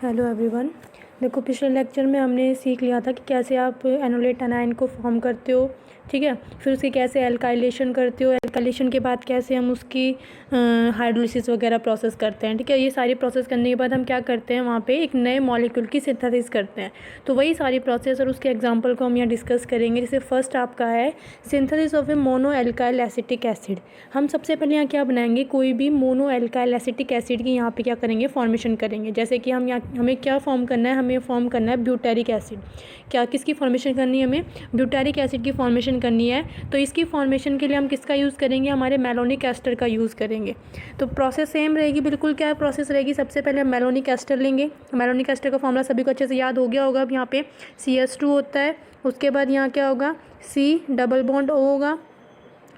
Hello everyone. देखो, पिछले lecture में हमने सीख लिया था कि कैसे आप एनोलेट एनाइन को फॉर्म करते हो, ठीक है। फिर उसके कैसे एल्काइलेशन करते हो, एल्काइलेशन के बाद कैसे हम उसकी हाइड्रोलिसिस वगैरह प्रोसेस करते हैं, ठीक है। ये सारी प्रोसेस करने के बाद हम क्या करते हैं, वहाँ पे एक नए मॉलिक्यूल की सिंथेसिस करते हैं। तो वही सारी प्रोसेस और उसके एग्जांपल को हम यहाँ डिस्कस करेंगे। जैसे फर्स्ट आपका है synthesis of A mono alkyl acetic acid. हम सबसे पहले यहाँ क्या बनाएंगे, कोई भी मोनो एल्काइल एसिटिक एसिड की यहाँ पे क्या करेंगे, फॉर्मेशन करेंगे। जैसे कि हम यहाँ हमें क्या फॉर्म करना है, हमें फॉर्म करना है ब्यूटेरिक एसिड। क्या किसकी फॉर्मेशन करनी है, हमें ब्यूटेरिक एसिड की फॉर्मेशन करनी है। तो इसकी फॉर्मेशन के लिए हम किसका यूज़ करेंगे, हमारे मेलोनिक एस्टर का यूज़ करेंगे। तो प्रोसेस सेम रहेगी बिल्कुल। क्या प्रोसेस रहेगी, सबसे पहले हम मेलोनिक एस्टर लेंगे। मेलोनिक एस्टर का फॉर्मूला सभी को अच्छे से याद हो गया होगा। अब यहाँ पे CH2 होता है, उसके बाद यहाँ क्या होगा, C डबल बॉन्ड O होगा,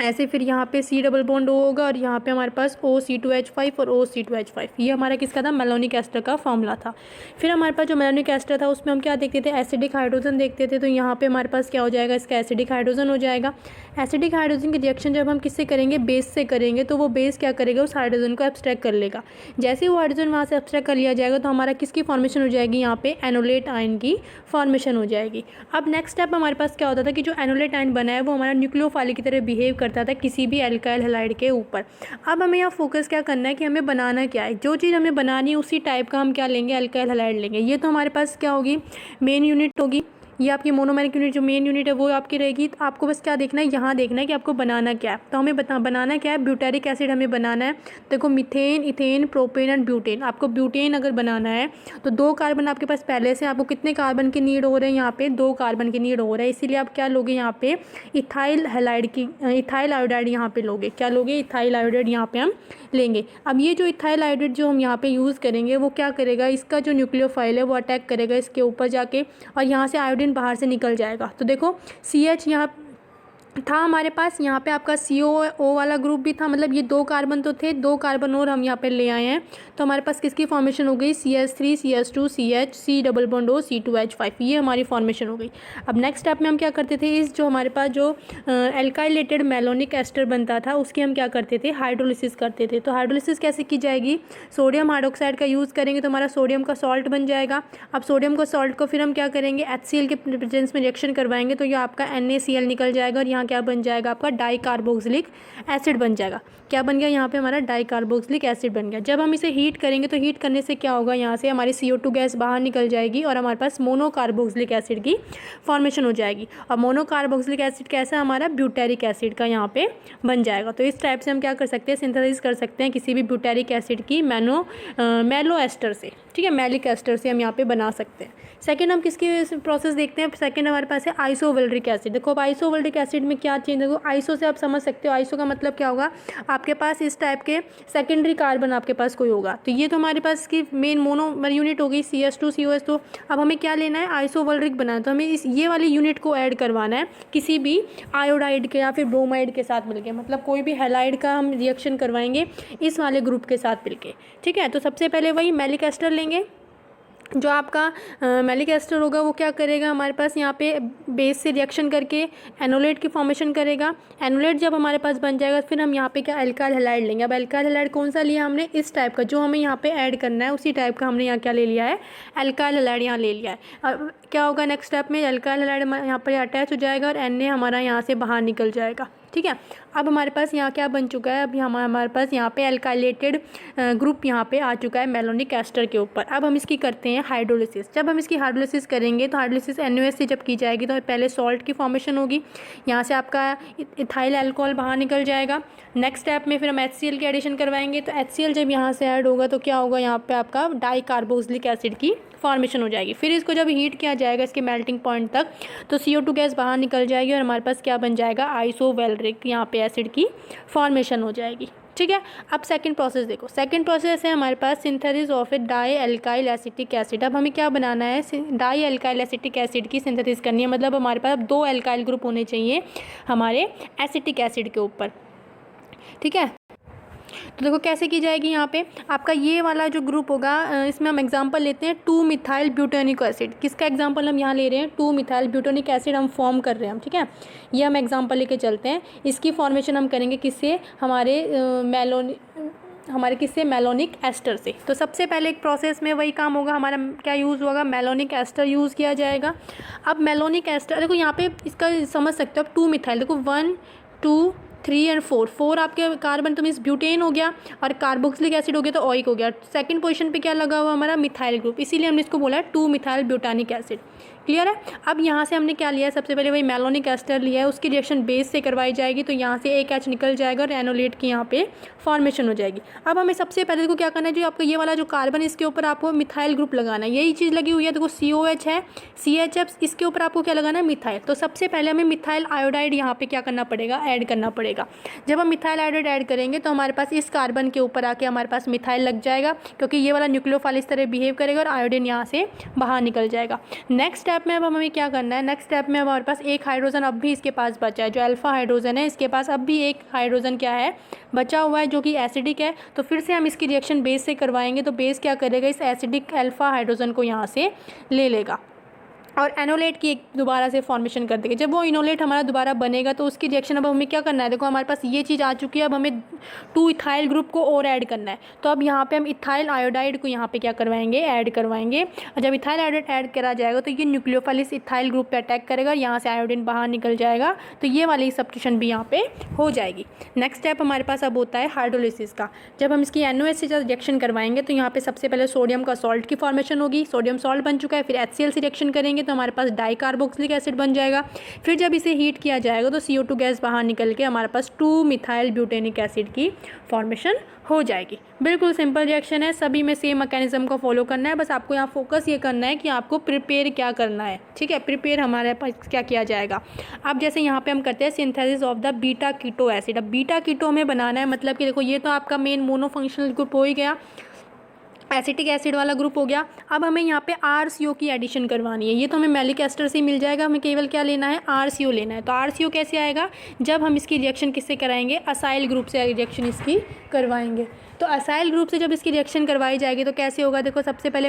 ऐसे फिर यहाँ पे C डबल बॉन्ड O होगा और यहाँ पे हमारे पास OC2H5 और OC2H5। ये हमारा किसका था, मेलोनिक एस्टर का फॉर्मूला था। फिर हमारे पास जो मेलोनिक एस्टर था उसमें हम क्या देखते थे, एसिडिक हाइड्रोजन देखते थे। तो यहाँ पे हमारे पास क्या हो जाएगा, इसका एसिडिक हाइड्रोजन हो जाएगा। एसिडिक हाइड्रोजन की रिएक्शन जब हम किससे करेंगे, बेस से करेंगे, तो वो बेस क्या करेगा, उस हाइड्रोजन को एब्स्ट्रैक्ट कर लेगा। जैसे वो हाइड्रोजन वहाँ से एब्स्ट्रैक्ट कर लिया जाएगा तो हमारा किसकी फॉर्मेशन हो जाएगी, यहाँ पे एनोलेट आयन की फॉर्मेशन हो जाएगी। अब नेक्स्ट स्टेप हमारे पास क्या होता था कि जो एनोलेट आयन बना है वो हमारा न्यूक्लियोफाइल की तरह बिहेव करता था किसी भी एल्काइल हैलाइड के ऊपर। अब हमें यहाँ फोकस क्या करना है कि हमें बनाना क्या है, जो चीज़ हमें बनानी है उसी टाइप का हम क्या लेंगे, एल्काइल हैलाइड लेंगे। ये तो हमारे पास क्या होगी, मेन यूनिट होगी। ये आपकी मोनोमेरिक यूनिट जो मेन यूनिट है वो आपकी रहेगी। तो आपको बस क्या देखना है, यहाँ देखना है कि आपको बनाना क्या है। तो हमें बनाना क्या है, ब्यूटेरिक एसिड हमें बनाना है। देखो, methane, ethane, propane and butane. आपको ब्यूटेन अगर बनाना है तो 2 कार्बन आपके पास पहले से, आपको कितने कार्बन की नीड हो रहे हैं, यहाँ पे 2 कार्बन की नीड हो रहा है। इसीलिए आप क्या लोगे, यहाँ पे इथाइल हैलाइड की, इथाइल आयोडाइड यहाँ पे लोगे। क्या लोगे, इथाइल आयोडाइड यहाँ पे हम लेंगे। अब ये जो इथाइल आयोडाइड जो हम यहाँ पे यूज़ करेंगे वो क्या करेगा, इसका जो न्यूक्लियोफाइल है वो अटैक करेगा इसके ऊपर जाके और यहाँ से आयोडीन बाहर से निकल जाएगा। तो देखो, CH यहाँ था हमारे पास, यहाँ पे आपका COO वाला ग्रुप भी था, मतलब ये 2 कार्बन तो थे, 2 कार्बन और हम यहाँ पे ले आए हैं। तो हमारे पास किसकी फॉर्मेशन हो गई, CH3 CH2 CH C double bond O C2H5। ये हमारी फॉर्मेशन हो गई। अब नेक्स्ट स्टेप में हम क्या करते थे, इस जो हमारे पास जो एल्काइलेटेड मेलोनिक एस्टर बनता था उसकी हम क्या करते थे, हाइड्रोलिसिस करते थे। तो हाइड्रोलिसिस कैसे की जाएगी, सोडियम हाइड्रोक्साइड का यूज़ करेंगे तो हमारा सोडियम का सॉल्ट बन जाएगा। अब सोडियम का सॉल्ट को फिर हम क्या करेंगे, HCl के प्रेजेंस में रिएक्शन करवाएंगे तो ये आपका NaCl निकल जाएगा और यहाँ क्या बन जाएगा, आपका डाई कार्बोक्सिलिक एसिड बन जाएगा। क्या बन गया, यहाँ पे हमारा डाई कार्बोक्सिलिक एसिड बन गया। जब हम इसे हीट करेंगे तो हीट करने से क्या होगा, यहाँ से हमारी CO2 गैस बाहर निकल जाएगी और हमारे पास मोनो कार्बोक्सिलिक एसिड की फॉर्मेशन हो जाएगी। और मोनो कार्बोक्सिलिक एसिड कैसा, हमारा ब्यूटेरिक एसिड का यहाँ पे बन जाएगा। तो इस टाइप से हम क्या कर सकते हैं, सिंथेसिस कर सकते हैं किसी भी ब्यूटेरिक एसिड की मेलो एस्टर से, ठीक है, मेलिक एस्टर से हम यहाँ पे बना सकते हैं। सेकेंड हम किसकी प्रोसेस देखते हैं, सेकेंड हमारे पास है आइसोवेल्रिक एसिड। देखो, अब आइसोवेल्रिक एसिड में क्या चीज़, देखो आइसो से आप समझ सकते हो, आइसो का मतलब क्या होगा, आपके पास इस टाइप के सेकेंडरी कार्बन आपके पास कोई होगा। तो ये तो हमारे पास की मेन मोनो यूनिट हो गई CH2 COH। तो अब हमें क्या लेना है, आइसोवेल्रिक बनाना है। तो हमें इस ये वाली यूनिट को ऐड करवाना है किसी भी आयोडाइड के या फिर ब्रोमाइड के साथ मिलके, मतलब कोई भी हैलाइड का हम रिएक्शन करवाएंगे इस वाले ग्रुप के साथ मिलके, ठीक है। तो सबसे पहले वही मेलिक एस्टर लेंगे। जो आपका मेलिक एस्टर होगा वो क्या करेगा, हमारे पास यहाँ पे बेस से रिएक्शन करके एनोलेट की फॉर्मेशन करेगा। एनोलेट जब हमारे पास बन जाएगा फिर हम यहाँ पे क्या एल्काइल हैलाइड लेंगे। अब एल्काइल हैलाइड कौन सा लिया हमने, इस टाइप का जो हमें यहाँ पे ऐड करना है उसी टाइप का हमने यहाँ क्या ले लिया है, एल्काइल हैलाइड यहाँ ले लिया है। अब क्या होगा नेक्स्ट स्टेप में, एल्काइल हैलाइड यहाँ पर अटैच हो जाएगा और Na हमारा यहाँ से बाहर निकल जाएगा, ठीक है। अब हमारे पास यहाँ क्या बन चुका है, अभी हमारे पास यहाँ पे एल्काइलेटेड ग्रुप यहाँ पे आ चुका है मेलोनिक एस्टर के ऊपर। अब हम इसकी करते हैं हाइड्रोलिसिस। जब हम इसकी हाइड्रोलिसिस करेंगे तो हाइड्रोलिसिस NaOH से जब की जाएगी तो पहले सॉल्ट की फॉर्मेशन होगी, यहाँ से आपका इथाइल अल्कोहल बाहर निकल जाएगा। नेक्स्ट स्टेप में फिर हम HCl की एडिशन करवाएंगे। तो HCl जब यहाँ से ऐड होगा तो क्या होगा, यहाँ पे आपका डाई कार्बोक्सिलिक एसिड की फॉर्मेशन हो जाएगी। फिर इसको जब हीट किया जाएगा इसके मेल्टिंग पॉइंट तक तो CO2 गैस बाहर निकल जाएगी और हमारे पास क्या बन जाएगा, आइसोवेल्रिक यहाँ पे एसिड की फॉर्मेशन हो जाएगी, ठीक है। अब सेकंड प्रोसेस देखो, सेकंड प्रोसेस है हमारे पास synthesis of a dialkyl acetic acid. अब हमें क्या बनाना है, डाई एल्काइल एसिटिक एसिड की सिंथेसिस करनी है, मतलब हमारे पास 2 एल्काइल ग्रुप होने चाहिए हमारे एसिटिक एसिड के ऊपर, ठीक है। तो देखो कैसे की जाएगी, यहाँ पे आपका ये वाला जो ग्रुप होगा इसमें हम एग्जांपल लेते हैं 2 मिथाइल ब्यूटेनिक एसिड। किसका एग्जांपल हम यहाँ ले रहे हैं, 2 मिथाइल ब्यूटेनिक एसिड हम फॉर्म कर रहे हैं हम, ठीक है। ये हम एग्जांपल लेके चलते हैं। इसकी फॉर्मेशन हम करेंगे किससे, हमारे हमारे किससे, मेलोनिक एस्टर से। तो सबसे पहले एक प्रोसेस में वही काम होगा, हमारा क्या यूज़ होगा, मेलोनिक एस्टर यूज़ किया जाएगा। अब मेलोनिक एस्टर देखो यहाँ पे इसका समझ सकते हो आप, 2 मिथाइल देखो 1 2 3 और 4 आपके कार्बन, तो मीन्स ब्यूटेन हो गया और कार्बोक्सिलिक एसिड हो गया तो ओइक हो गया। सेकंड पोजीशन पे क्या लगा हुआ हमारा, मिथाइल ग्रुप, इसीलिए हमने इसको बोला है 2 मिथाइल ब्यूटानिक एसिड। क्लियर है। अब यहाँ से हमने क्या लिया है, सबसे पहले वही मेलोनिक एस्टर लिया है, उसकी रिएक्शन बेस से करवाई जाएगी, तो यहाँ से एक H निकल जाएगा और एनोलेट की यहाँ पे फॉर्मेशन हो जाएगी। अब हमें सबसे पहले देखो क्या करना है, जो आपका ये वाला जो कार्बन इसके ऊपर आपको मिथाइल ग्रुप लगाना है, यही चीज़ लगी हुई है देखो, COH है, CHF, इसके ऊपर आपको क्या लगाना है, मिथाइल। तो सबसे पहले हमें मिथाइल आयोडाइड यहाँ पे क्या करना पड़ेगा, ऐड करना पड़ेगा। जब हम मिथाइल आयोडाइड ऐड करेंगे तो हमारे पास इस कार्बन के ऊपर आके हमारे पास मिथाइल लग जाएगा, क्योंकि ये वाला न्यूक्लियोफाइल इस तरह बिहेव करेगा और आयोडीन यहाँ से बाहर निकल जाएगा। नेक्स्ट स्टेप में अब हमें क्या करना है, नेक्स्ट स्टेप में हमारे पास एक हाइड्रोजन अब भी इसके पास बचा है, जो अल्फा हाइड्रोजन है इसके पास अब भी एक हाइड्रोजन क्या है, बचा हुआ है, जो कि एसिडिक है। तो फिर से हम इसकी रिएक्शन बेस से करवाएंगे, तो बेस क्या करेगा, इस एसिडिक अल्फा हाइड्रोजन को यहाँ से ले लेगा और एनोलेट की एक दोबारा से फॉर्मेशन कर देगा। जब वो इनोलेट हमारा दोबारा बनेगा तो उसकी रिएक्शन अब हमें क्या करना है, देखो हमारे पास ये चीज़ आ चुकी है, अब हमें 2 इथाइल ग्रुप को और ऐड करना है। तो अब यहाँ पे हम इथाइल आयोडाइड को यहाँ पे क्या करवाएंगे, ऐड करवाएंगे। और जब इथाइल आयोडाइड ऐड करा जाएगा तो ये न्यूक्लियोफाइल इस इथाइल ग्रुप पे अटैक करेगा, यहाँ से आयोडीन बाहर निकल जाएगा, तो ये वाली सब्स्टिट्यूशन भी यहाँ पे हो जाएगी। नेक्स्ट स्टेप हमारे पास अब होता है हाइड्रोलिसिस का। जब हम इसकी NOH से रिएक्शन करवाएंगे तो यहाँ पे सबसे पहले सोडियम का सॉल्ट की फॉर्मेशन होगी, सोडियम सॉल्ट बन चुका है, फिर HCl से रिएक्शन करेंगे तो हमारे पास डाइकार्बोक्सिलिक एसिड बन जाएगा। फिर जब इसे हीट किया जाएगा तो CO2 गैस बाहर निकल के हमारे पास 2 मिथाइल ब्यूटेनिक एसिड की फॉर्मेशन हो जाएगी। बिल्कुल सिंपल रिएक्शन है, सभी में सेम मैकेनिज्म को फॉलो करना है, बस आपको यहाँ फोकस ये करना है कि आपको प्रिपेयर क्या करना है। ठीक है, प्रिपेयर हमारे पास क्या किया जाएगा। अब जैसे यहाँ पे हम करते हैं synthesis of the beta keto acid. अब बीटा कीटो हमें बनाना है, मतलब कि देखो ये तो आपका मेन मोनोफंक्शनल ग्रुप हो ही गया, एसिटिक एसिड वाला ग्रुप हो गया। अब हमें यहाँ पे RCO की एडिशन करवानी है, ये तो हमें मैलिक एस्टर से मिल जाएगा, हमें केवल क्या लेना है, RCO लेना है। तो RCO कैसे आएगा, जब हम इसकी रिएक्शन किससे कराएंगे, असाइल ग्रुप से रिएक्शन इसकी करवाएंगे। तो असाइल ग्रुप से जब इसकी रिएक्शन करवाई जाएगी तो कैसे होगा, देखो सबसे पहले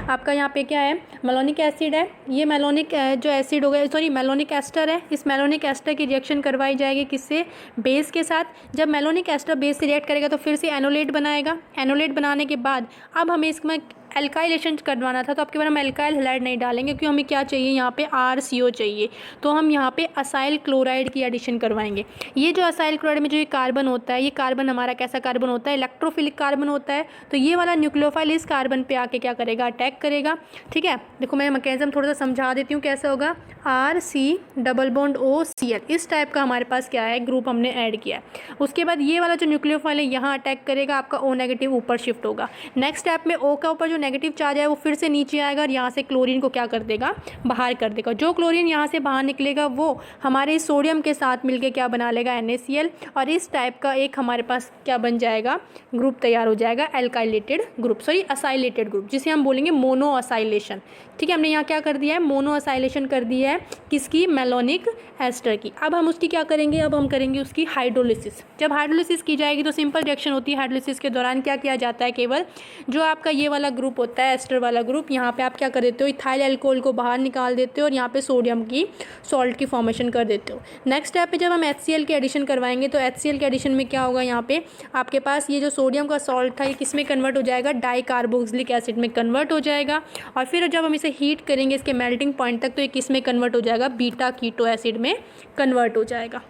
आपका यहाँ पे क्या है, मेलोनिक एसिड है, ये मेलोनिक जो एसिड होगा, सॉरी मेलोनिक एस्टर है, इस मेलोनिक एस्टर की रिएक्शन करवाई जाएगी किससे, बेस के साथ। जब मेलोनिक एस्टर बेस से रिएक्ट करेगा तो फिर से एनोलेट बनाएगा, एनोलेट बनाने के बाद अब हमें इसमें एल्काइलेशन करवाना था, तो आपके बार हम एल्काइल हैलाइड नहीं डालेंगे क्योंकि हमें क्या चाहिए, यहाँ पे RCO चाहिए। तो हम यहाँ पे असाइल क्लोराइड की एडिशन करवाएंगे। ये जो असाइल क्लोराइड में जो ये कार्बन होता है, ये कार्बन हमारा कैसा कार्बन होता है, इलेक्ट्रोफिलिक कार्बन होता है। तो ये वाला न्यूक्लियोफाइल इस कार्बन पे आके क्या करेगा, अटैक करेगा। ठीक है, देखो मैं मैकेनिज्म थोड़ा सा समझा देती हूँ कैसा होगा। RC+OCl इस टाइप का हमारे पास क्या है, ग्रुप हमने ऐड किया है। उसके बाद ये वाला जो न्यूक्लियोफाइल है यहाँ अटैक करेगा, आपका O- ऊपर शिफ्ट होगा। नेक्स्ट स्टेप में O का ऊपर जो नेगेटिव चार्ज है वो फिर से नीचे आएगा और यहाँ से क्लोरीन को क्या कर देगा, बाहर कर देगा। जो क्लोरीन यहाँ से बाहर निकलेगा वो हमारे सोडियम के साथ मिलके क्या बना लेगा, NaCl, और इस टाइप का एक हमारे पास क्या बन जाएगा, ग्रुप तैयार हो जाएगा, एल्काइलेटेड ग्रुप, सॉरी असाइलेटेड ग्रुप, जिसे हम बोलेंगे मोनो असाइलेशन। ठीक है, हमने यहाँ क्या कर दिया है, मोनो असाइलेशन कर दिया है किसकी, मेलोनिक एस्टर की। अब हम उसकी क्या करेंगे, अब हम करेंगे उसकी हाइड्रोलिसिस। जब हाइड्रोलिसिस की जाएगी तो सिंपल रिएक्शन होती है। हाइड्रोलिसिस के दौरान क्या किया जाता है, केवल जो आपका ये वाला ग्रुप होता है, एस्टर वाला ग्रुप, यहाँ पे आप क्या कर देते हो, इथाइल अल्कोहल को बाहर निकाल देते हो और यहाँ पे सोडियम की सॉल्ट की फॉर्मेशन कर देते हो। नेक्स्ट स्टेप पे जब हम HCl की एडिशन करवाएंगे तो HCl के एडिशन में क्या होगा, यहाँ पे आपके पास ये जो सोडियम का सॉल्ट था ये किस में कन्वर्ट हो जाएगा, डाइकार्बोक्सिलिक एसिड में कन्वर्ट हो जाएगा। और फिर जब हम इसे हीट करेंगे इसके मेल्टिंग पॉइंट तक तो ये किस में कन्वर्ट हो जाएगा, बीटा कीटो एसिड में कन्वर्ट हो जाएगा।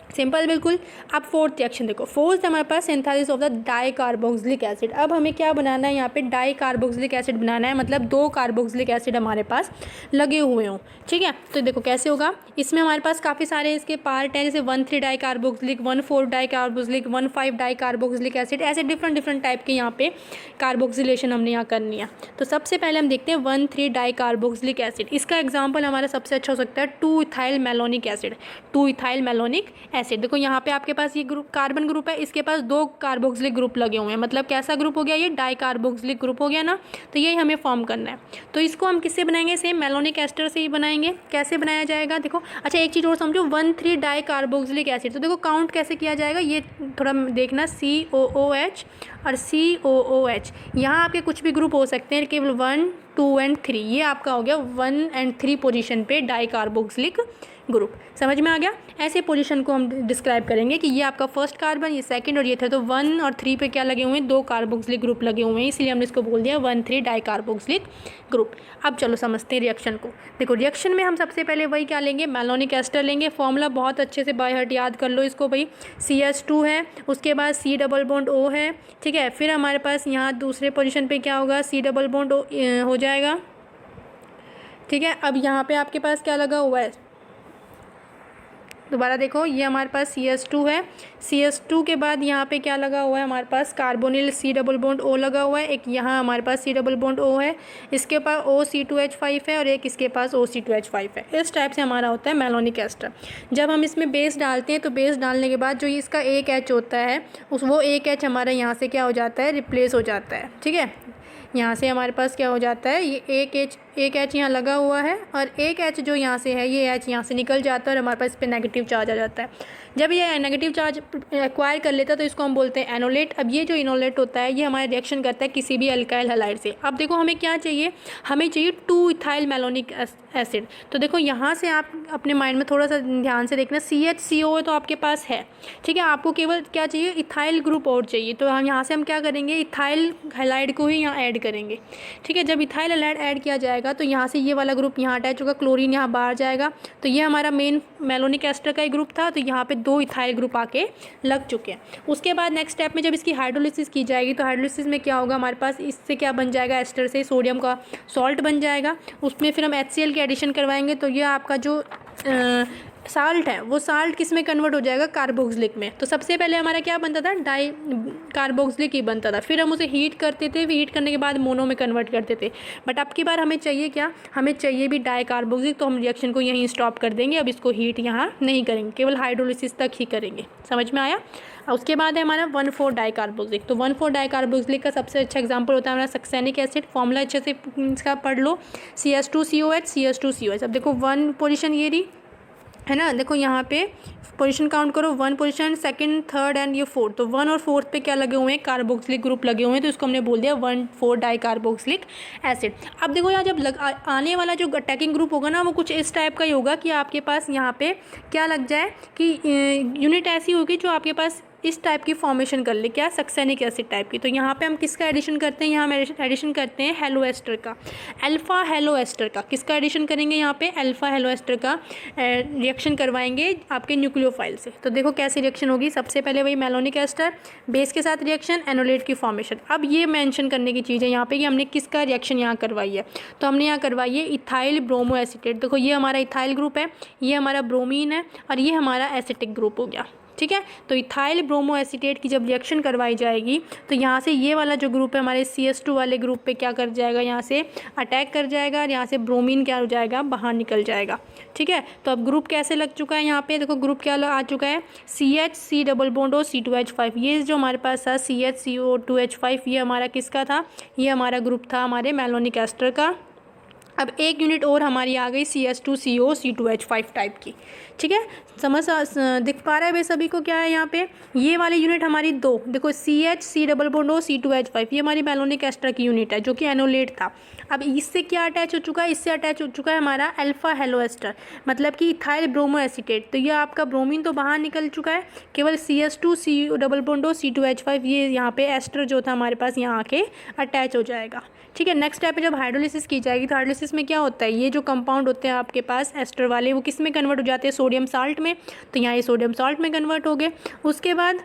सिंपल बिल्कुल। अब फोर्थ रिएक्शन देखो, फोर्थ हमारे पास synthesis of the dicarboxylic acid. अब हमें क्या बनाना है, यहाँ पे डाइकार्बोक्सिलिक एसिड बनाना है, मतलब 2 कार्बोक्सिलिक एसिड हमारे पास लगे हुए हों। ठीक है, तो देखो कैसे होगा, इसमें हमारे पास काफ़ी सारे इसके पार्ट हैं, जैसे 1,3 डाइकार्बोक्सिलिक, 1,4 डाइकार्बोक्सिलिक, 1,5 डाइकार्बोक्सिलिक एसिड, ऐसे डिफरेंट टाइप के यहाँ पे कार्बोक्सिलेशन हमने यहाँ करनी है। तो सबसे पहले हम देखते हैं 1,3 डाइकार्बोक्सिलिक एसिड। इसका एग्जाम्पल हमारा सबसे अच्छा हो सकता है 2 ethyl malonic acid. 2 ethyl malonic acid, देखो यहाँ पे आपके पास ये ग्रुप कार्बन ग्रुप है, इसके पास 2 कार्बोक्सिलिक ग्रुप लगे हुए हैं, मतलब कैसा ग्रुप हो गया, ये डाइकार्बोक्सिलिक ग्रुप हो गया ना। तो यही हमें फॉर्म करना है। तो इसको हम किससे बनाएंगे, सेम मेलोनिक एस्टर से ही बनाएंगे। कैसे बनाया जाएगा, देखो अच्छा एक चीज़ और समझो, 1,3 डाइकार्बोक्सिलिक एसिड, तो देखो काउंट कैसे किया जाएगा, ये थोड़ा देखना, COOH और COOH, यहाँ आपके कुछ भी ग्रुप हो सकते हैं, केवल 1 2 एंड 3, ये आपका हो गया 1 एंड 3 पोजीशन पे डाई कार्बोक्सिलिक ग्रुप। समझ में आ गया? ऐसे पोजीशन को हम डिस्क्राइब करेंगे कि ये आपका फर्स्ट कार्बन, ये सेकंड और ये थे, तो 1 और 3 पे क्या लगे हुए हैं, 2 कार्बोक्सिलिक ग्रुप लगे हुए हैं, इसलिए हमने इसको बोल दिया 1,3 डाई कार्बोक्सिलिक ग्रुप। अब चलो समझते हैं रिएक्शन को। देखो रिएक्शन में हम सबसे पहले वही क्या लेंगे, मैलोनिक एस्टर लेंगे। फॉर्मूला बहुत अच्छे से बाय हार्ट याद कर लो इसको भाई। CH2 है, उसके बाद C डबल बॉन्ड O है, ठीक है। फिर हमारे पास यहाँ दूसरे पोजीशन पे क्या होगा, C डबल बॉन्ड O हो जाएगा, ठीक है। अब यहाँ पे आपके पास क्या लगा हुआ है, दोबारा देखो, ये हमारे पास CH2 है, CH2 के बाद यहाँ पे क्या लगा हुआ है हमारे पास, carbonyl C double bond O लगा हुआ है। एक यहाँ हमारे पास C डबल बॉन्ड O है, इसके पास OC2H5 है और एक इसके पास OC2H5 है। इस टाइप से हमारा होता है मैलोनिक एस्टर। जब हम इसमें बेस डालते हैं तो बेस डालने के बाद जो इसका एक H होता है वो एक H हमारा यहाँ से क्या हो जाता है, रिप्लेस हो जाता है, ठीक है। यहाँ से हमारे पास क्या हो जाता है, ये एक H यहाँ लगा हुआ है और एक H जो यहाँ से है, ये H यहाँ से निकल जाता है और हमारे पास इस पर नेगेटिव चार्ज आ जाता है। जब ये नेगेटिव चार्ज एक्वायर कर लेता है तो इसको हम बोलते हैं एनोलेट। अब ये जो इनोलेट होता है ये हमारे रिएक्शन करता है किसी भी अल्काइल हैलाइड से। अब देखो हमें क्या चाहिए, हमें चाहिए 2 इथाइल मैलोनिक एसिड। तो देखो यहाँ से आप अपने माइंड में थोड़ा सा ध्यान से देखना, CHCO तो आपके पास है, ठीक है। आपको केवल क्या चाहिए, इथाइल ग्रुप और चाहिए। तो हम यहाँ से हम क्या करेंगे, इथाइल हैलाइड को ही यहाँ ऐड करेंगे, ठीक है। जब इथाइल हैलाइड ऐड किया जाएगा तो यहाँ से ये वाला ग्रुप यहाँ अटैच होगा, क्लोरीन यहाँ बाहर जाएगा। तो ये हमारा मेन मैलोनिक एस्टर का ही ग्रुप था, तो यहाँ पे 2 इथाइल ग्रुप आके लग चुके हैं। उसके बाद नेक्स्ट स्टेप में जब इसकी हाइड्रोलिसिस की जाएगी तो हाइड्रोलिसिस में क्या होगा, हमारे पास इससे क्या बन जाएगा, एस्टर से सोडियम का सॉल्ट बन जाएगा। उसमें फिर हम HCl की एडिशन करवाएंगे तो ये आपका जो साल्ट है वो साल्ट किस में कन्वर्ट हो जाएगा, कार्बोक्सिलिक में। तो सबसे पहले हमारा क्या बनता था, डाई कार्बोक्सिलिक ही बनता था, फिर हम उसे हीट करते थे, हीट करने के बाद मोनो में कन्वर्ट करते थे। बट अब की बार हमें चाहिए क्या, हमें चाहिए भी डाई कार्बोक्सिलिक। तो हम रिएक्शन को यहीं स्टॉप कर देंगे, अब इसको हीट यहाँ नहीं करेंगे, केवल हाइड्रोलिसिस तक ही करेंगे। समझ में आया? उसके बाद है हमारा 1,4 डाई कार्बोक्सिलिक। तो 1,4 डाई कार्बोक्सिलिक का सबसे अच्छा एग्जाम्पल होता है हमारा सक्सेनिक एसिड। फॉर्मूला अच्छे से इसका पढ़ लो, CH2COH CH2COH। अब देखो 1 पोजीशन ये रही है ना, देखो यहाँ पे पोजीशन काउंट करो, 1 पोजीशन, सेकंड, थर्ड एंड ये 4th। तो 1 और 4th पे क्या लगे हुए हैं, कार्बोक्सिलिक ग्रुप लगे हुए हैं, तो इसको हमने बोल दिया 1,4 डाई कार्बोक्सिलिक एसिड। अब देखो यहाँ जब आने वाला जो अटैकिंग ग्रुप होगा ना वो कुछ इस टाइप का ही होगा कि आपके पास यहाँ पे क्या लग जाए कि यूनिट ऐसी होगी जो आपके पास इस टाइप की फॉर्मेशन कर ले, क्या, सक्सेनिक एसिड टाइप की। तो यहाँ पे हम किसका एडिशन करते हैं, यहाँ हम एडिशन करते हैं हेलो एस्टर का, अल्फा हेलो एस्टर का। किसका एडिशन करेंगे, यहाँ पे अल्फा हेलो एस्टर का रिएक्शन करवाएंगे आपके न्यूक्लियोफाइल से। तो देखो कैसी रिएक्शन होगी, सबसे पहले वही मैलोनिक एस्टर बेस के साथ रिएक्शन, एनोलेट की फॉर्मेशन। अब ये मेंशन करने की चीज़ है यहाँ पे कि हमने किसका रिएक्शन यहाँ करवाई है, तो हमने यहाँ करवाई है इथाइल ब्रोमो एसीटेट। देखो ये हमारा इथाइल ग्रुप है, ये हमारा ब्रोमीन है और ये हमारा एसिटिक ग्रुप हो गया, ठीक है। तो इथाइल ब्रोमो एसीटेट की जब रिएक्शन करवाई जाएगी तो यहाँ से ये वाला जो ग्रुप है हमारे CH2 वाले ग्रुप पे क्या कर जाएगा, यहाँ से अटैक कर जाएगा और यहाँ से ब्रोमीन क्या हो जाएगा, बाहर निकल जाएगा, ठीक है। तो अब ग्रुप कैसे लग चुका है, यहाँ पे देखो ग्रुप क्या आ चुका है, CH C डबल बॉन्ड और C2H5। ये जो हमारे पास था CHCO2H5, ये हमारा किसका था, ये हमारा ग्रुप था हमारे मैलोनिक एस्टर का। अब एक यूनिट और हमारी आ गई CH2CO C2H5 टाइप की, ठीक है। समझ दिख पा रहा है भाई सभी को क्या है यहाँ पे, ये वाली यूनिट हमारी 2, देखो CH C double bond O C2H5, ये हमारी मैलोनिक एस्टर की यूनिट है जो कि एनोलेट था। अब इससे क्या अटैच हो चुका है, इससे अटैच हो चुका है हमारा अल्फा हेलो एस्टर, मतलब कि इथाइल ब्रोमो एसीटेट। तो ये आपका ब्रोमीन तो बाहर निकल चुका है, केवल CH2 C double bond O C2H5 ये यहाँ पे एस्टर जो था हमारे पास यहाँ आके अटैच हो जाएगा, ठीक है। नेक्स्ट स्टेप पे जब हाइड्रोलिसिस की जाएगी तो हाइड्रोलिसिस में क्या होता है, ये जो कंपाउंड होते हैं आपके पास एस्टर वाले वो किस में कन्वर्ट हो जाते हैं, सोडियम साल्ट में। तो यहाँ ये सोडियम साल्ट में कन्वर्ट हो गए। उसके बाद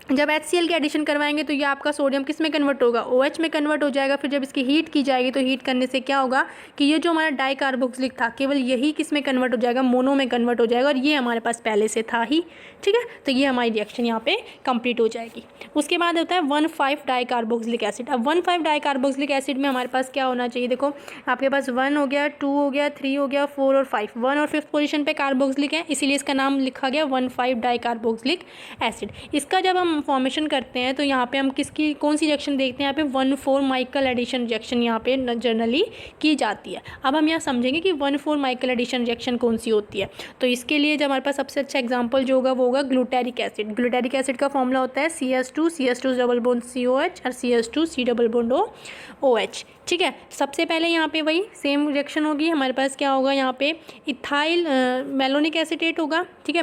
जब HCl की एडिशन करवाएंगे तो ये आपका सोडियम किस में कन्वर्ट होगा, OH में कन्वर्ट हो जाएगा। फिर जब इसकी हीट की जाएगी तो हीट करने से क्या होगा कि ये जो हमारा डाई कार्बोक्सिलिक था केवल यही किस में कन्वर्ट हो जाएगा, मोनो में कन्वर्ट हो जाएगा, और ये हमारे पास पहले से था ही, ठीक है। तो ये हमारी रिएक्शन यहाँ पे कंप्लीट हो जाएगी। उसके बाद होता है 1,5 डाई कार्बोक्सिलिक एसिड। अब 1,5 डाई कार्बोक्सिलिक एसिड में हमारे पास क्या होना चाहिए, देखो आपके पास 1 हो गया, 2 हो गया, 3 हो गया, 4 और 5, 1 और 5th पोजीशन पे कार्बोक्सिलिक है, इसीलिए इसका नाम लिखा गया 1,5 डाई कार्बोक्सिलिक एसिड। इसका जब हम हम फॉर्मेशन करते हैं तो यहाँ पे हम किसकी कौन सी रिएक्शन देखते हैं, यहाँ पे 1,4 माइकल एडिशन रिएक्शन यहाँ पे जनरली की जाती है। अब हम यहाँ समझेंगे कि 1,4 माइकल एडिशन रिएक्शन कौन सी होती है। तो इसके लिए जब हमारे पास सबसे अच्छा एग्जाम्पल जो होगा वो होगा ग्लूटारिक एसिड। ग्लूटारिक एसिड का फॉर्मूला होता है CS2 डबल बॉन्ड COH और CS2 C double bond OH। ठीक है, सबसे पहले यहाँ पे वही सेम रिएक्शन होगी, हमारे पास क्या होगा यहाँ पे इथाइल मेलोनिक एसीटेट होगा। ठीक है,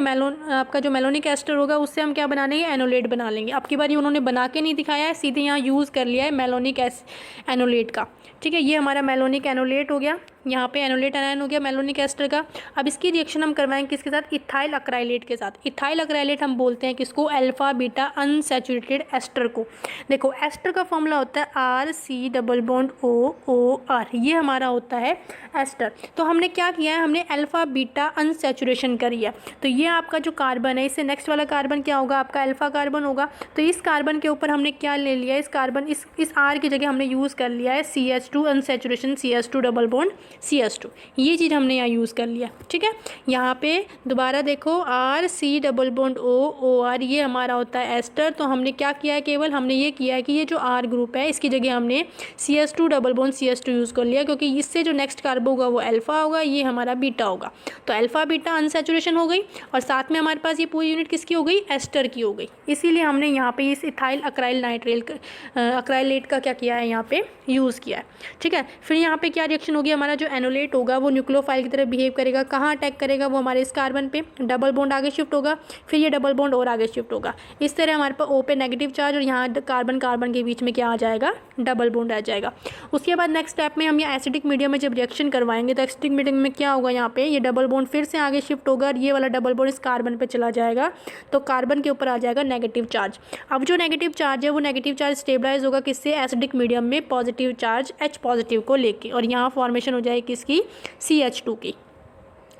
आपका जो मेलोनिक एस्टर होगा उससे हम क्या बना लेंगे, एनोलेट बना लेंगे। अब की बार ये उन्होंने बना के नहीं दिखाया है, सीधे यहाँ यूज़ कर लिया है मेलोनिक एनोलेट का। ठीक है, ये हमारा मेलोनिक एनोलेट हो गया, यहाँ पे एनोलेट एनायन हो गया मेलोनिक एस्टर का। अब इसकी रिएक्शन हम करवाएंगे किसके साथ, इथाइल अक्राइलेट के साथ। इथाइल अक्राइलेट हम बोलते हैं किसको, अल्फा बीटा अनसैचुरेटेड एस्टर को। देखो एस्टर का फॉर्मूला होता है RC डबल बॉन्ड OR, ये हमारा होता है एस्टर। तो हमने क्या किया है, हमने अल्फा बीटा अनसैचुरेशन करी है। तो ये आपका जो कार्बन है, इससे नेक्स्ट वाला कार्बन क्या होगा, आपका अल्फा कार्बन होगा। तो इस कार्बन के ऊपर हमने क्या ले लिया है, इस कार्बन इस R की जगह हमने यूज़ कर लिया है CH2 unsaturation CS2 double bond CS2, ये चीज़ हमने यहाँ यूज़ कर लिया। ठीक है, यहाँ पे दोबारा देखो RC डबल बॉन्ड OR, ये हमारा होता है एस्टर। तो हमने क्या किया है, केवल हमने ये किया है कि ये जो R ग्रुप है इसकी जगह हमने CS2 double bond CS2 use कर लिया, क्योंकि इससे जो नेक्स्ट कार्बन होगा वो अल्फा होगा, ये हमारा बीटा होगा। तो अल्फा बीटा अनसैचुरेशन हो गई और साथ में हमारे पास ये पूरी यूनिट किसकी हो गई, एस्टर की हो गई। इसीलिए हमने यहाँ पे इस इथाइल अक्राइलेट का क्या किया है, यहाँ पे यूज़ किया है। ठीक है, फिर यहाँ पे क्या रिएक्शन होगी, हमारा जो एनोलेट होगा वो न्यूक्लियोफाइल की तरह बिहेव करेगा। कहाँ अटैक करेगा, वो हमारे इस कार्बन पे, डबल बॉन्ड आगे शिफ्ट होगा, फिर ये डबल बॉन्ड और आगे शिफ्ट होगा। इस तरह हमारे पास O पे नेगेटिव चार्ज और यहाँ कार्बन कार्बन के बीच में क्या आ जाएगा, डबल बॉन्ड आ जाएगा। उसके बाद नेक्स्ट स्टेप में हम यहाँ एसिडिक मीडियम में जब रिएक्शन करवाएंगे तो एसिडिक मीडियम में क्या होगा, यहाँ पे ये डबल बॉन्ड फिर से आगे शिफ्ट होगा और ये वाला डबल बॉन्ड इस कार्बन पे चला जाएगा, तो कार्बन के ऊपर आ जाएगा नेगेटिव चार्ज। अब जो नेगेटिव चार्ज है वो नेगेटिव चार्ज स्टेबलाइज होगा किससे, एसिडिक मीडियम में पॉजिटिव चार्ज H पॉजिटिव को लेके, और यहाँ फॉर्मेशन हो जाएगी किसकी, CH2 की।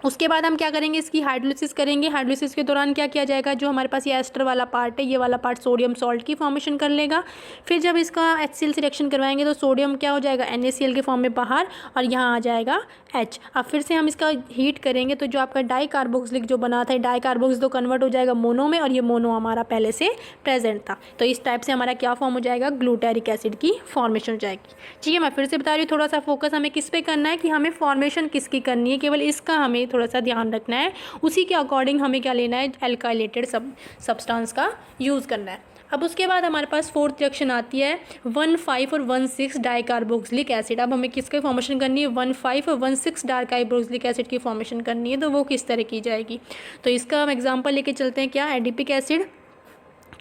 उसके बाद हम क्या करेंगे, इसकी हाइड्रोलिसिस करेंगे। हाइड्रोलिसिस के दौरान क्या किया जाएगा, जो हमारे पास ये एस्टर वाला पार्ट है, ये वाला पार्ट सोडियम सॉल्ट की फॉर्मेशन कर लेगा। फिर जब इसका HCl से रिएक्शन करवाएंगे तो सोडियम क्या हो जाएगा, NaCl के फॉर्म में बाहर, और यहाँ आ जाएगा H। अब फिर से हम इसका हीट करेंगे तो जो आपका डाई कार्बोक्सिलिक जो बना था, डाई कार्बोक्सिल तो कन्वर्ट हो जाएगा मोनो में, और ये मोनो हमारा पहले से प्रेजेंट था। तो इस टाइप से हमारा क्या फॉर्म हो जाएगा, ग्लूटारिक एसिड की फॉर्मेशन हो जाएगी। ठीक है, मैं फिर से बता रही हूँ, थोड़ा सा फोकस हमें किस पे करना है कि हमें फॉर्मेशन किसकी करनी है, केवल इसका हमें थोड़ा सा ध्यान रखना है। उसी के अकॉर्डिंग हमें क्या लेना है, एल्काइलेटेड सब्सटेंस का यूज़ करना है। अब उसके बाद हमारे पास फोर्थ रिएक्शन आती है 1,5 और 1,6 डाइकार्बोक्सिलिक एसिड। अब हमें किसकी फॉर्मेशन करनी है, 1,5 और 1,6 डाइकार्बोक्सिलिक एसिड की फॉर्मेशन करनी है। तो वो किस तरह की जाएगी, तो इसका हम एग्जांपल लेके चलते हैं। क्या, एडिपिक एसिड।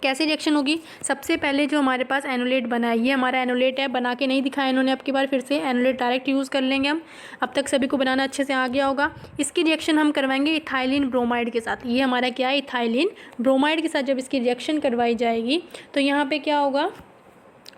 कैसे रिएक्शन होगी, सबसे पहले जो हमारे पास एनोलेट बना है, ये हमारा एनोलेट है, बना के नहीं दिखाया इन्होंने, अब की बार फिर से एनोलेट डायरेक्ट यूज़ कर लेंगे हम। अब तक सभी को बनाना अच्छे से आ गया होगा। इसकी रिएक्शन हम करवाएंगे इथाइलिन ब्रोमाइड के साथ। ये हमारा क्या है, इथाइलिन ब्रोमाइड के साथ जब इसकी रिएक्शन करवाई जाएगी तो यहाँ पे क्या होगा,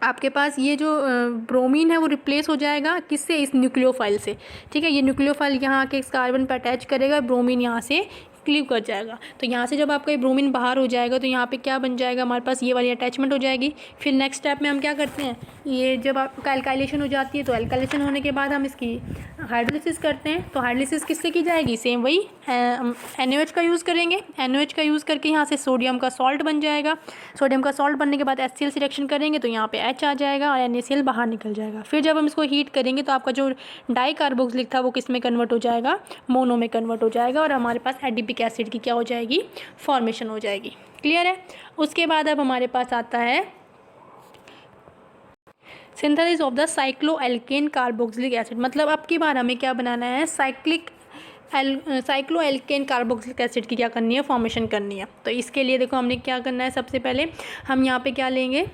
आपके पास ये जो ब्रोमीन है वो रिप्लेस हो जाएगा किससे, इस न्यूक्लियोफाइल से। ठीक है, ये न्यूक्लियोफाइल यहाँ आके इस कार्बन पर अटैच करेगा, ब्रोमीन यहाँ से क्लीव कर जाएगा। तो यहाँ से जब आपका ये ब्रोमीन बाहर हो जाएगा तो यहाँ पे क्या बन जाएगा, हमारे पास ये वाली अटैचमेंट हो जाएगी। फिर नेक्स्ट स्टेप में हम क्या करते हैं, ये जब आपका एल्काइलेशन हो जाती है तो एल्काइलेशन होने के बाद हम इसकी हाइड्रोलिसिस करते हैं। तो हाइड्रोलिसिस किससे की जाएगी, सेम वही NaOH का यूज़ करेंगे। NaOH का यूज़ करके यहाँ से सोडियम का सॉल्ट बन जाएगा। सोडियम का सॉल्ट बनने के बाद HCl से रिएक्शन करेंगे तो यहाँ पे H आ जाएगा और NaCl बाहर निकल जाएगा। फिर जब हम इसको हीट करेंगे तो आपका जो डाई कार्बोक्सिलिक था वो किस में कन्वर्ट हो जाएगा, मोनो में कन्वर्ट हो जाएगा, और हमारे पास एडिपिक एसिड की क्या हो जाएगी, फॉर्मेशन हो जाएगी। क्लियर है। उसके बाद अब हमारे पास आता है synthesis of the cycloalkane carboxylic acid. मतलब अब की बार हमें क्या बनाना है, साइक्लोएल्केन कार्बोक्सिलिक एसिड की क्या करनी है, फॉर्मेशन करनी है। तो इसके लिए देखो हमने क्या करना है, सबसे पहले हम यहाँ पे क्या लेंगे,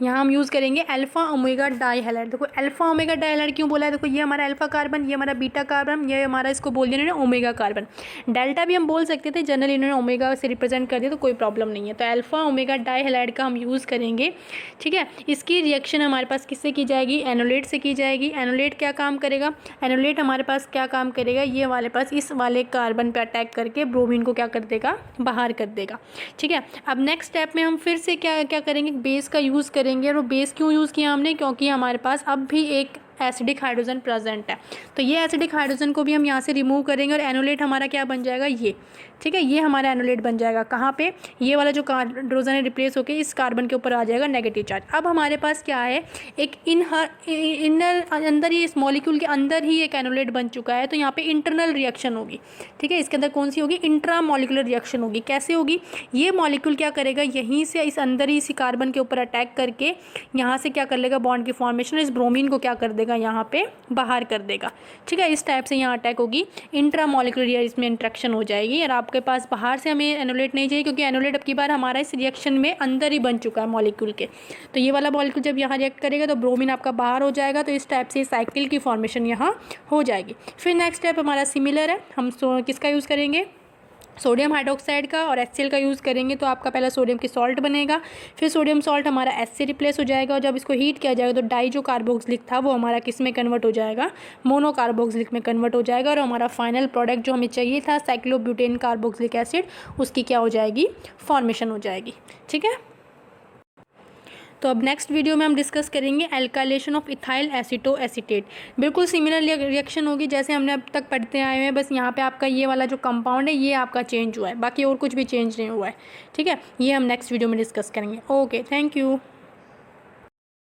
यहाँ हम यूज़ करेंगे अल्फा ओमेगा डाई हैलाइड। देखो अल्फा ओमेगा डाई हैलाइड क्यों बोला है, देखो ये हमारा अल्फा कार्बन, ये हमारा बीटा कार्बन, ये हमारा इसको बोल दिया इन्होंने ओमेगा कार्बन। डेल्टा भी हम बोल सकते थे, जनरली इन्होंने ओमेगा से रिप्रेजेंट कर दिया तो कोई प्रॉब्लम नहीं है। तो अल्फा ओमेगा डाई हैलाइड का हम यूज़ करेंगे। ठीक है, इसकी रिएक्शन हमारे पास किससे की जाएगी, एनोलेट से की जाएगी। एनोलेट क्या काम करेगा, एनोलेट हमारे पास क्या काम करेगा, ये वाले पास इस वाले कार्बन पर अटैक करके ब्रोमीन को क्या कर देगा, बाहर कर देगा। ठीक है, अब नेक्स्ट स्टेप में हम फिर से क्या क्या करेंगे, बेस का यूज़ करेंगे। और बेस क्यों यूज़ किया हमने, क्योंकि हमारे पास अब भी एक एसिडिक हाइड्रोजन प्रेजेंट है। तो ये एसिडिक हाइड्रोजन को भी हम यहाँ से रिमूव करेंगे और एनोलेट हमारा क्या बन जाएगा, ये, ठीक है, ये हमारा एनोलेट बन जाएगा। कहाँ पे, ये वाला जो हाइड्रोजन है रिप्लेस होकर इस कार्बन के ऊपर आ जाएगा नेगेटिव चार्ज। अब हमारे पास क्या है, एक इनर अंदर ही इस मॉलिक्यूल के अंदर ही एक एनोलेट बन चुका है। तो यहाँ पे इंटरनल रिएक्शन होगी, ठीक है, इसके अंदर कौन सी होगी, इंट्रा मॉलिक्यूलर रिएक्शन होगी। कैसे होगी, ये मॉलिक्यूल क्या करेगा, यहीं से इस अंदर ही इसी कार्बन के ऊपर अटैक करके यहाँ से क्या कर लेगा, बॉन्ड की फॉर्मेशन, इस ब्रोमीन को क्या कर देगा, यहाँ पे बाहर कर देगा, ठीक है। इस टाइप से यहाँ अटैक होगी, इंट्रा मॉलिक्यूलर इसमें इंट्रैक्शन हो जाएगी। और आपके पास बाहर से हमें एनोलेट नहीं चाहिए, क्योंकि एनोलेट अब की बार हमारा इस रिएक्शन में अंदर ही बन चुका है मॉलिक्यूल के। तो ये वाला मॉलिक्यूल जब यहाँ रिएक्ट करेगा तो ब्रोमीन आपका बाहर हो जाएगा। तो इस टाइप से साइकिल की फॉर्मेशन यहाँ हो जाएगी। फिर नेक्स्ट स्टेप हमारा सिमिलर है, हम किसका यूज़ करेंगे, सोडियम हाइड्रोक्साइड का और HCl का यूज़ करेंगे। तो आपका पहला सोडियम की सॉल्ट बनेगा, फिर सोडियम सॉल्ट हमारा S से रिप्लेस हो जाएगा। और जब इसको हीट किया जाएगा तो डाई जो कार्बोक्सिलिक था वो हमारा किस में कन्वर्ट हो जाएगा, मोनो कार्बोक्सिलिक में कन्वर्ट हो जाएगा। और हमारा फाइनल प्रोडक्ट जो हमें चाहिए था साइक्लोब्यूटेन कार्बोक्सिलिक एसिड, उसकी क्या हो जाएगी, फॉर्मेशन हो जाएगी, ठीक है। तो अब नेक्स्ट वीडियो में हम डिस्कस करेंगे एल्काइलेशन ऑफ इथाइल एसीटोएसीटेट। बिल्कुल सिमिलर रिएक्शन होगी जैसे हमने अब तक पढ़ते आए हैं, बस यहाँ पे आपका ये वाला जो कंपाउंड है ये आपका चेंज हुआ है, बाकी और कुछ भी चेंज नहीं हुआ है, ठीक है। ये हम नेक्स्ट वीडियो में डिस्कस करेंगे। Okay, thank you.